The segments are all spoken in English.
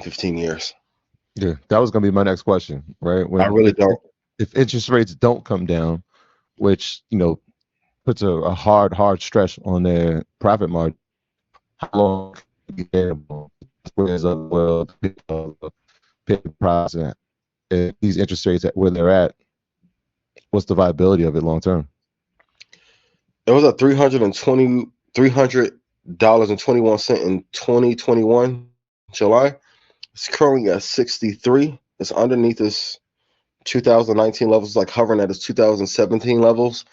15 years. Yeah, that was going to be my next question, right? I really don't. If interest rates don't come down, which puts a hard stress on their profit margin, how long can it be sustainable? Whereas well, pay price and these interest rates at where they're at, what's the viability of it long term? It was at $300.21 in 2021 July. It's currently at 63. It's underneath its 2019 levels, like hovering at its 2017 levels.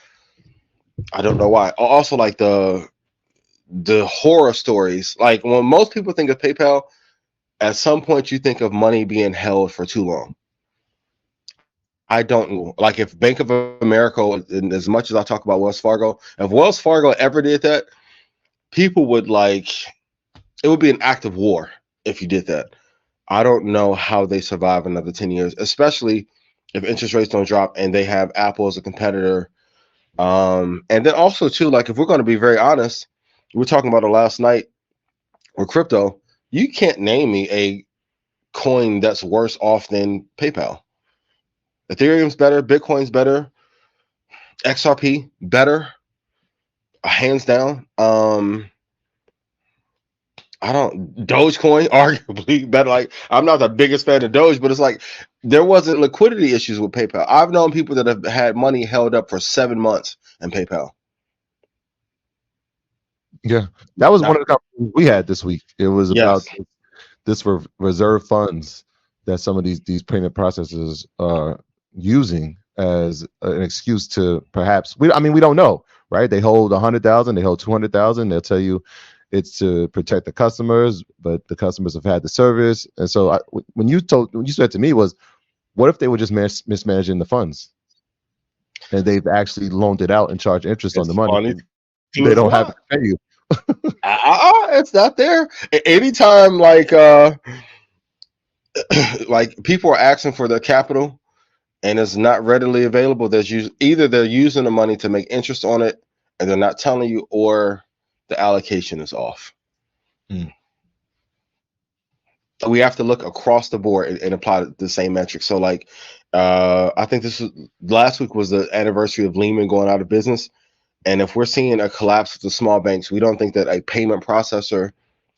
I don't know why. Also, like the horror stories. Like when most people think of PayPal, at some point you think of money being held for too long. I don't know. Like if Bank of America, and as much as I talk about Wells Fargo, if Wells Fargo ever did that, people would it would be an act of war if you did that. I don't know how they survive another 10 years, especially if interest rates don't drop and they have Apple as a competitor. And then also too, like if we're going to be very honest, we were talking about it last night with crypto. You can't name me a coin that's worse off than PayPal. Ethereum's better, Bitcoin's better, XRP better, hands down. I don't Dogecoin arguably better. Like I'm not the biggest fan of Doge, but it's like there wasn't liquidity issues with PayPal. I've known people that have had money held up for 7 months in PayPal. Yeah, that was one of the conversations we had this week. It was about Yes. this reserve funds that some of these payment processors are using as an excuse to perhaps we don't know, right? They hold 100,000, they hold 200,000. They'll tell you it's to protect the customers, but the customers have had the service. And so when you said to me was, what if they were just mismanaging the funds and they've actually loaned it out and charged interest on the It's money? funny too They as don't have well. to pay you. It's not there. Anytime like people are asking for their capital and it's not readily available, either they're using the money to make interest on it and they're not telling you, or the allocation is off. Hmm. We have to look across the board and apply the same metric. So like I think last week was the anniversary of Lehman going out of business. And if we're seeing a collapse of the small banks, we don't think that a payment processor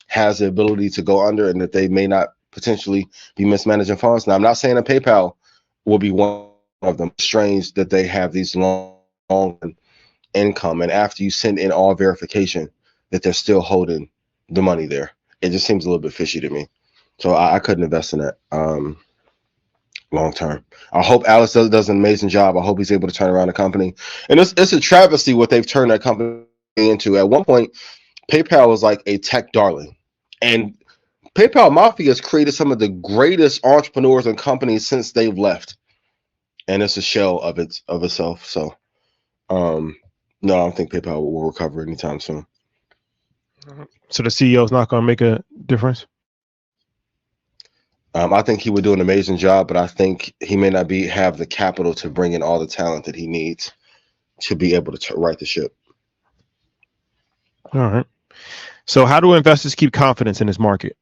has the ability to go under and that they may not potentially be mismanaging funds. Now, I'm not saying that PayPal will be one of them. It's strange that they have these long income, and after you send in all verification, that they're still holding the money there. It just seems a little bit fishy to me. So I couldn't invest in that long term. I hope Alex does an amazing job. I hope he's able to turn around the company. And it's a travesty what they've turned that company into. At one point, PayPal was like a tech darling. And PayPal Mafia has created some of the greatest entrepreneurs and companies since they've left. And it's a shell of itself. So no, I don't think PayPal will recover anytime soon. So the CEO is not going to make a difference? I think he would do an amazing job, but I think he may not have the capital to bring in all the talent that he needs to be able to right the ship. All right. So how do investors keep confidence in this market?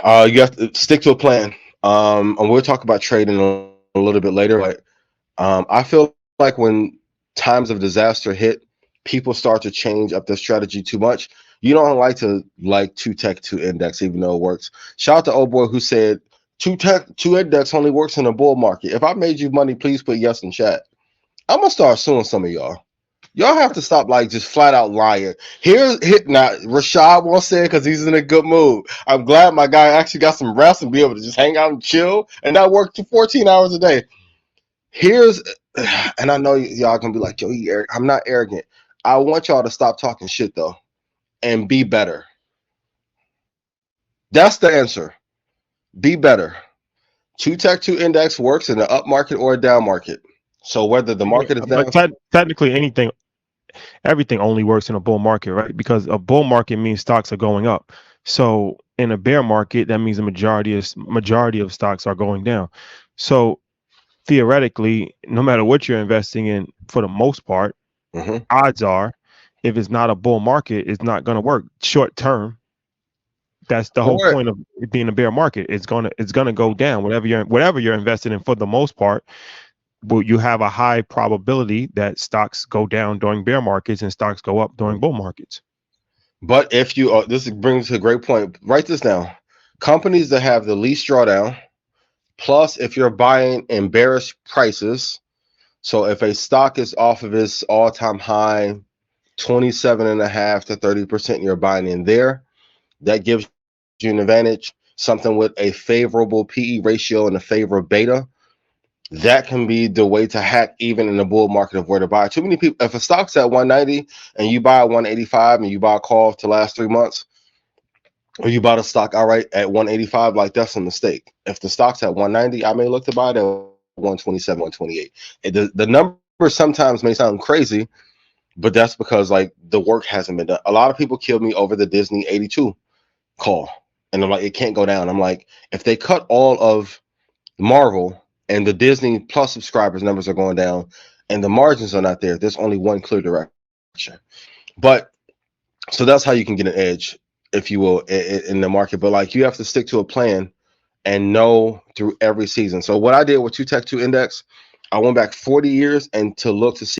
You have to stick to a plan. And we'll talk about trading a little bit later. But I feel like when times of disaster hit, people start to change up their strategy too much. You don't like to two tech, two index, even though it works. Shout out to old boy who said two tech, two index only works in a bull market. If I made you money, please put yes in chat. I'm gonna start suing some of y'all. Y'all have to stop just flat out lying. Now Rashad won't say it because he's in a good mood. I'm glad my guy actually got some rest and be able to just hang out and chill and not work 14 hours a day. And I know y'all gonna be like, yo, I'm not arrogant. I want y'all to stop talking shit though and be better. That's the answer. Be better. Two tech, two index works in an up market or a down market. So whether the market is down, but technically everything only works in a bull market, right? Because a bull market means stocks are going up. So in a bear market, that means the majority of stocks are going down. So theoretically, no matter what you're investing in, for the most part, odds are, if it's not a bull market, it's not going to work short term. That's the whole Or point of it being a bear market. It's gonna go down. Whatever you're invested in for the most part, well, you have a high probability that stocks go down during bear markets and stocks go up during bull markets. but if you this brings a great point. Write this down. Companies that have the least drawdown, plus if you're buying in bearish prices. So if a stock is off of its all-time high, 27.5 to 30%, you're buying in there. That gives you an advantage. Something with a favorable PE ratio and a favorable beta. That can be the way to hack even in the bull market of where to buy. Too many people, if a stock's at 190 and you buy 185 and you buy a call to last 3 months, or you bought a stock outright at 185, like that's a mistake. If the stock's at 190, I may look to buy it at 127, 128. The numbers sometimes may sound crazy, but that's because like the work hasn't been done. A lot of people killed me over the Disney 82 call. And I'm like, it can't go down. I'm like, if they cut all of Marvel and the Disney Plus subscribers numbers are going down and the margins are not there, there's only one clear direction. But so that's how you can get an edge, if you will, in the market. But like you have to stick to a plan and know through every season. So what I did with 2 Tech 2 Index, I went back 40 years and to look to see